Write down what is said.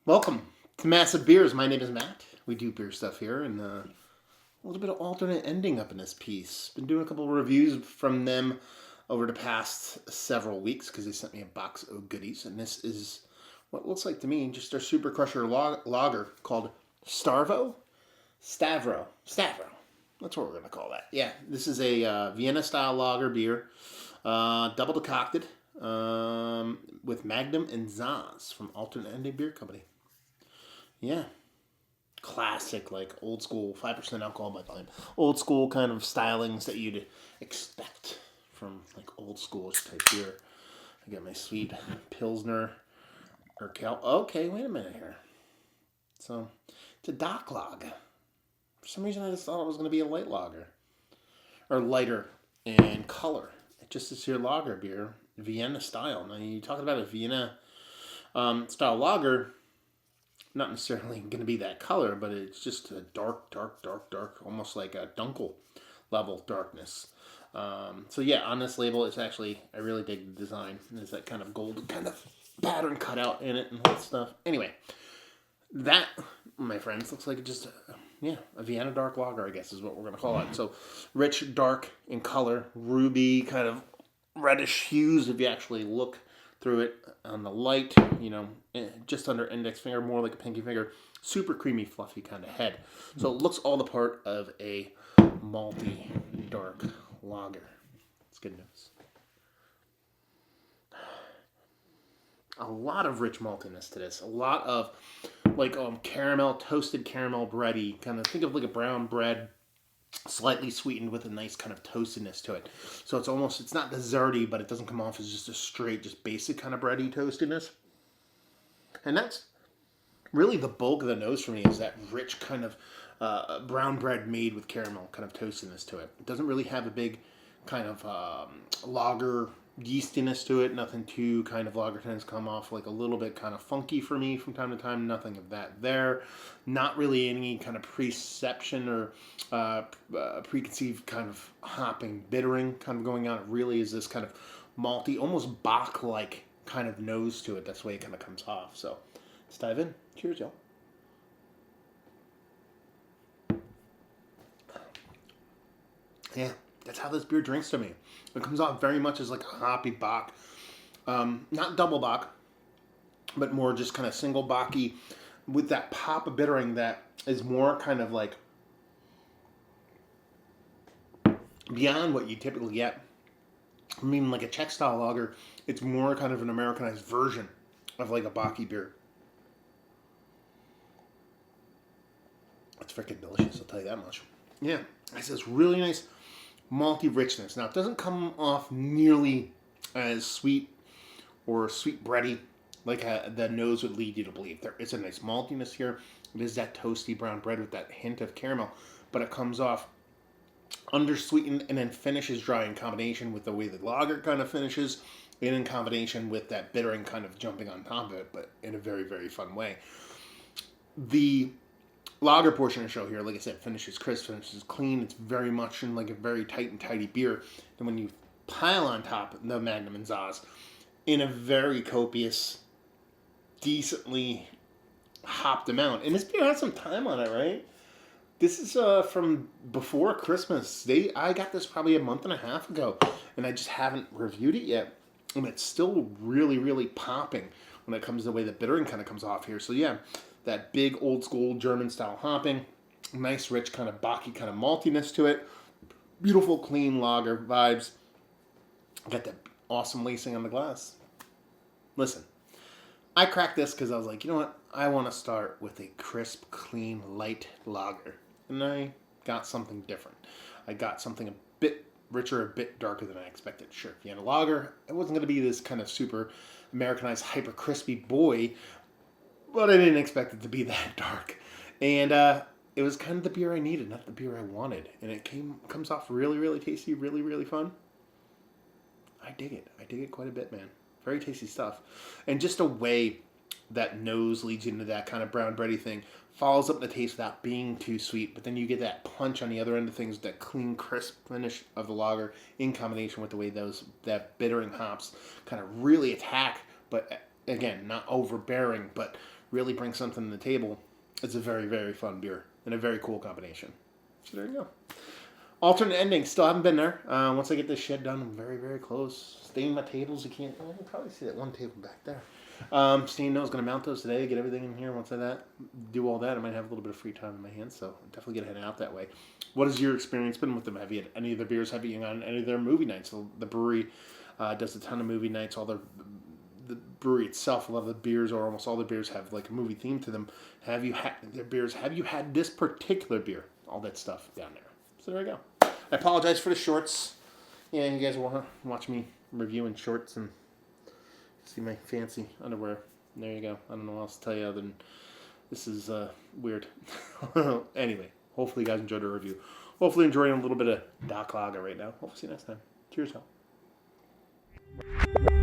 Welcome to Massive Beers. My name is Matt. We do beer stuff here, and a little bit of alternate ending up in this piece. Been doing a couple of reviews from them over the past several weeks because they sent me a box of goodies, and this is what looks like to me just their Super Crusher lager called Stavro. Stavro. That's what we're gonna call that. Yeah, this is a Vienna style lager beer, double decocted with Magnum and Zaz from Alternate Ending Beer Company. Yeah, classic, like old school, 5% alcohol by volume. Old school kind of stylings that you'd expect from like old school type beer. I got my sweet Pilsner or Cal. Okay, wait a minute here. So it's a dock log. For some reason, I just thought it was going to be a light lager or lighter in color. It just is your lager beer, Vienna style. Now, you talking about a Vienna style lager, not necessarily going to be that color, but it's just a dark, almost like a dunkel level darkness. So yeah, on this label, it's actually, I really dig the design. There's that kind of gold kind of pattern cut out in it and all that stuff. Anyway, that, my friends, looks like just a Vienna dark lager, I guess is what we're going to call it. So rich, dark in color, ruby, kind of reddish hues if you actually look through it on the light, just under index finger, more like a pinky finger. Super creamy, fluffy kind of head. So it looks all the part of a malty, dark lager. It's good news. A lot of rich maltiness to this. A lot of like caramel, toasted caramel bready. Kind of think of like a brown bread, slightly sweetened with a nice kind of toastedness to it. So it's not desserty, but it doesn't come off as just a straight, just basic kind of bready toastedness. And that's really the bulk of the nose for me is that rich kind of brown bread made with caramel kind of toastiness to it. It doesn't really have a big kind of lager yeastiness to it. Nothing too kind of lager tends to come off like a little bit kind of funky for me from time to time. Nothing of that there. Not really any kind of preception or preconceived kind of hopping, bittering kind of going on. It really is this kind of malty, almost Bach-like kind of nose to it. That's the way it kind of comes off. So let's dive in. Cheers, y'all. Yeah, that's how this beer drinks to me. It comes off very much as like a hoppy Bach. Not double Bach, but more just kind of single Bach-y with that pop of bittering that is more kind of like beyond what you typically get. I mean, like a Czech style lager, it's more kind of an Americanized version of like a Bach-y beer. It's freaking delicious, I'll tell you that much. Yeah, it's this really nice malty richness. Now, it doesn't come off nearly as sweet or sweet bready like the nose would lead you to believe. There is a nice maltiness here. It is that toasty brown bread with that hint of caramel, but it comes off undersweetened and then finishes dry in combination with the way the lager kind of finishes and in combination with that bittering kind of jumping on top of it, but in a very, very fun way. The lager portion of the show here, like I said, finishes crisp, finishes clean. It's very much in like a very tight and tidy beer. And when you pile on top the Magnum and Zaz in a very copious, decently hopped amount. And this beer has some time on it, right? This is from before Christmas. I got this probably a month and a half ago, and I just haven't reviewed it yet. And it's still really, really popping when it comes to the way the bittering kind of comes off here. So yeah, that big old school German style hopping, nice rich kind of Bach-y kind of maltiness to it, beautiful clean lager vibes. Got that awesome lacing on the glass. Listen, I cracked this because I was like, you know what? I want to start with a crisp, clean, light lager. And I got something different. I got something a bit richer, a bit darker than I expected. Sure, Vienna lager, it wasn't going to be this kind of super Americanized, hyper crispy boy, but I didn't expect it to be that dark. And it was kind of the beer I needed, not the beer I wanted. And it comes off really, really tasty, really, really fun. I dig it. I dig it quite a bit, man. Very tasty stuff. And just a way that nose leads you into that kind of brown bready thing. Follows up the taste without being too sweet, but then you get that punch on the other end of things, that clean, crisp finish of the lager in combination with the way that bittering hops kind of really attack, but again, not overbearing, but really bring something to the table. It's a very, very fun beer and a very cool combination. So there you go. Alternate ending. Still haven't been there. Once I get this shed done, I'm very, very close. Staining my tables. I can probably see that one table back there. Staining those. Going to mount those today. Get everything in here. Once I do all that, I might have a little bit of free time in my hands. So I'm definitely going to head out that way. What has your experience been with them? Have you had any of their beers? Have you on any of their movie nights? So the brewery does a ton of movie nights. All the brewery itself, a lot of the beers, or almost all the beers, have like a movie theme to them. Have you had their beers? Have you had this particular beer? All that stuff down there. So there we go. I apologize for the shorts. Yeah, you guys want to watch me reviewing shorts and see my fancy underwear. There you go. I don't know what else to tell you other than this is weird. Anyway, hopefully you guys enjoyed the review. Hopefully enjoying a little bit of Doc Lager right now. Hopefully see you next time. Cheers, y'all.